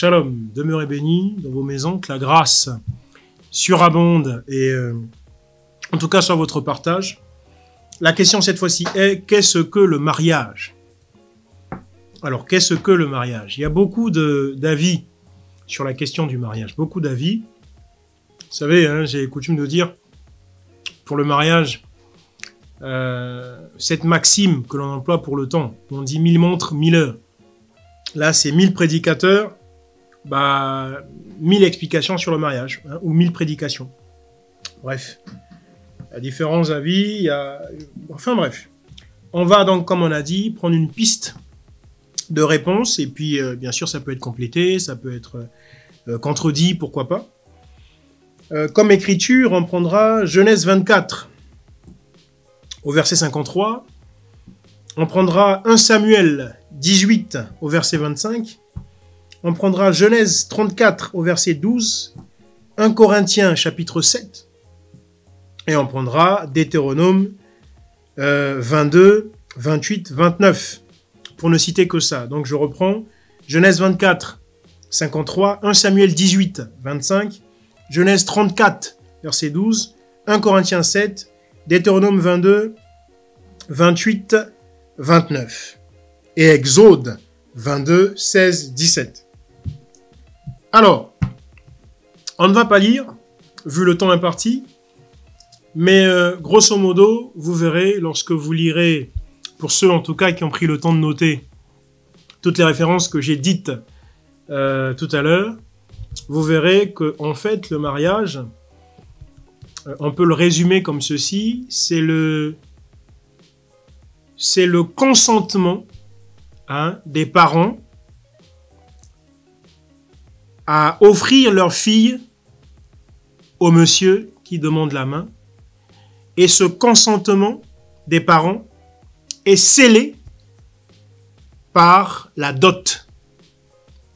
Shalom, demeurez bénis dans vos maisons, que la grâce surabonde et en tout cas soit votre partage. La question cette fois-ci est, qu'est-ce que le mariage? Alors, qu'est-ce que le mariage? Il y a beaucoup d'avis sur la question du mariage, beaucoup d'avis. Vous savez, hein, j'ai coutume de dire, pour le mariage, cette maxime que l'on emploie pour le temps, on dit 1000 montres, 1000 heures. Là, c'est 1000 prédicateurs, 1000 explications sur le mariage, hein, ou 1000 prédications. Bref, il y a différents avis, il y a... Enfin bref, on va donc, comme on a dit, prendre une piste de réponse, et puis, bien sûr, ça peut être complété, ça peut être contredit, pourquoi pas. Comme écriture, on prendra Genèse 24, au verset 53. On prendra 1 Samuel 18, au verset 25. On prendra Genèse 34, au verset 12. 1 Corinthiens, chapitre 7. Et on prendra Deutéronome 22, 28, 29. Pour ne citer que ça. Donc je reprends Genèse 24, 53. 1 Samuel 18, 25. Genèse 34, verset 12. 1 Corinthiens 7. Deutéronome 22, 28, 29. Et Exode 22, 16, 17. Alors, on ne va pas lire, vu le temps imparti, mais grosso modo, vous verrez, lorsque vous lirez, pour ceux en tout cas qui ont pris le temps de noter toutes les références que j'ai dites tout à l'heure, vous verrez que en fait, le mariage, on peut le résumer comme ceci, c'est le consentement, hein, des parents à offrir leur fille au monsieur qui demande la main. Et ce consentement des parents est scellé par la dot.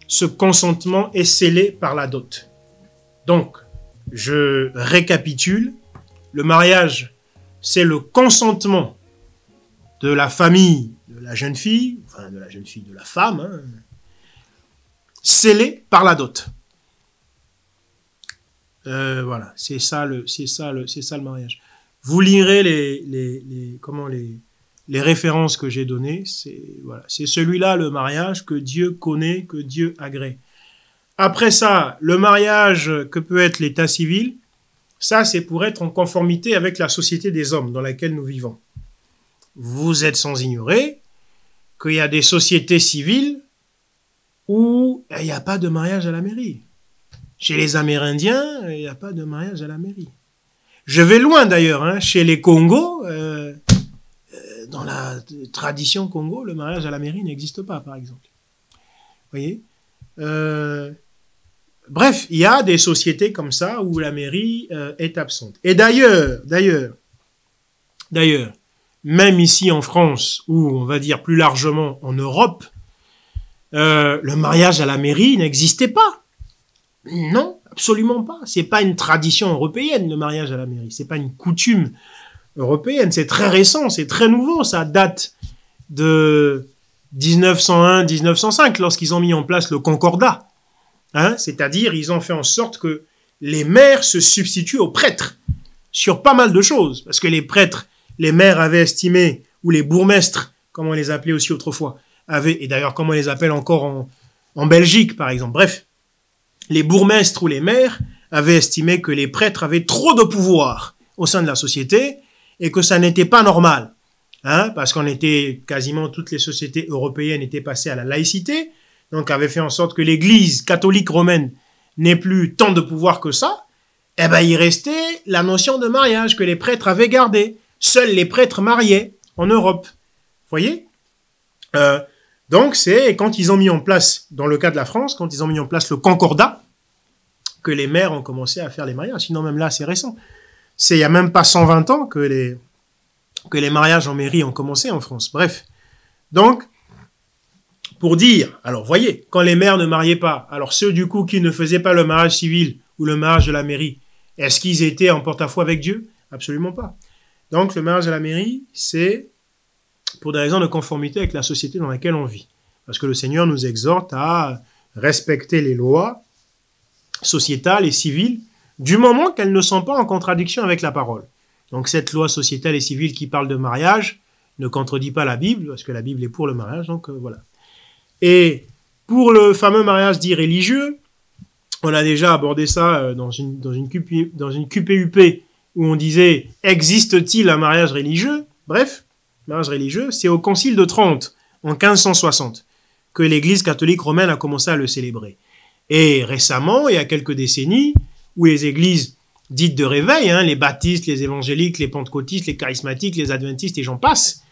Ce consentement est scellé par la dot. Donc, je récapitule. Le mariage, c'est le consentement de la famille de la jeune fille, enfin de la jeune fille, de la femme, hein, scellé par la dot. Voilà, c'est ça le mariage. Vous lirez les références que j'ai données. C'est celui-là le mariage que Dieu connaît, que Dieu agrée. Après ça, le mariage que peut être l'état civil, ça c'est pour être en conformité avec la société des hommes dans laquelle nous vivons. Vous êtes sans ignorer qu'il y a des sociétés civiles où il n'y a pas de mariage à la mairie. Chez les Amérindiens, il n'y a pas de mariage à la mairie. Je vais loin d'ailleurs, hein, chez les Congos, dans la tradition Congo, le mariage à la mairie n'existe pas, par exemple. Vous voyez ? Bref, il y a des sociétés comme ça où la mairie est absente. Et d'ailleurs, même ici en France, ou on va dire plus largement en Europe, le mariage à la mairie n'existait pas. Non, absolument pas. C'est pas une tradition européenne, le mariage à la mairie. C'est pas une coutume européenne. C'est très récent, c'est très nouveau. Ça date de 1901-1905, lorsqu'ils ont mis en place le concordat. Hein, c'est-à-dire, ils ont fait en sorte que les maires se substituent aux prêtres sur pas mal de choses. Parce que les prêtres, les maires avaient estimé, ou les bourgmestres, comme on les appelait aussi autrefois, et d'ailleurs comme on les appelle encore en Belgique, par exemple. Bref, les bourgmestres ou les maires avaient estimé que les prêtres avaient trop de pouvoir au sein de la société et que ça n'était pas normal. Hein, parce qu'on était, quasiment toutes les sociétés européennes étaient passées à la laïcité, donc avait fait en sorte que l'église catholique romaine n'ait plus tant de pouvoir que ça. Eh ben, il restait la notion de mariage que les prêtres avaient gardée. Seuls les prêtres mariaient en Europe. Vous voyez? Donc, c'est quand ils ont mis en place, dans le cas de la France, quand ils ont mis en place le concordat, que les maires ont commencé à faire les mariages. Sinon, même là, c'est récent. C'est il n'y a même pas 120 ans que les mariages en mairie ont commencé en France. Bref. Donc, pour dire, alors, voyez, quand les maires ne mariaient pas, alors ceux, du coup, qui ne faisaient pas le mariage civil ou le mariage de la mairie, est-ce qu'ils étaient en porte-à-faux avec Dieu? Absolument pas. Donc, le mariage à la mairie, c'est pour des raisons de conformité avec la société dans laquelle on vit. Parce que le Seigneur nous exhorte à respecter les lois sociétales et civiles du moment qu'elles ne sont pas en contradiction avec la parole. Donc cette loi sociétale et civile qui parle de mariage ne contredit pas la Bible, parce que la Bible est pour le mariage, donc voilà. Et pour le fameux mariage dit religieux, on a déjà abordé ça dans une QPUP où on disait « Existe-t-il un mariage religieux ?» Bref, mariage religieux, c'est au Concile de Trente, en 1560, que l'Église catholique romaine a commencé à le célébrer. Et récemment, il y a quelques décennies, où les églises dites de réveil, hein, les baptistes, les évangéliques, les pentecôtistes, les charismatiques, les adventistes et j'en passe,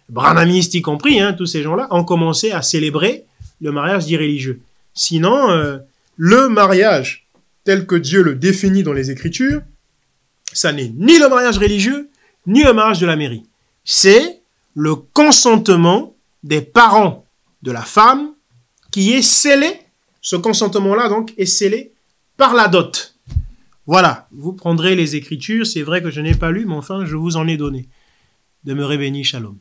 branhamistes y compris, hein, tous ces gens-là, ont commencé à célébrer le mariage dit religieux. Sinon, le mariage tel que Dieu le définit dans les Écritures, ça n'est ni le mariage religieux, ni le mariage de la mairie. C'est le consentement des parents de la femme qui est scellé. Ce consentement-là, donc, est scellé par la dot. Voilà, vous prendrez les Écritures. C'est vrai que je n'ai pas lu, mais enfin, je vous en ai donné. Demeurez bénis, shalom.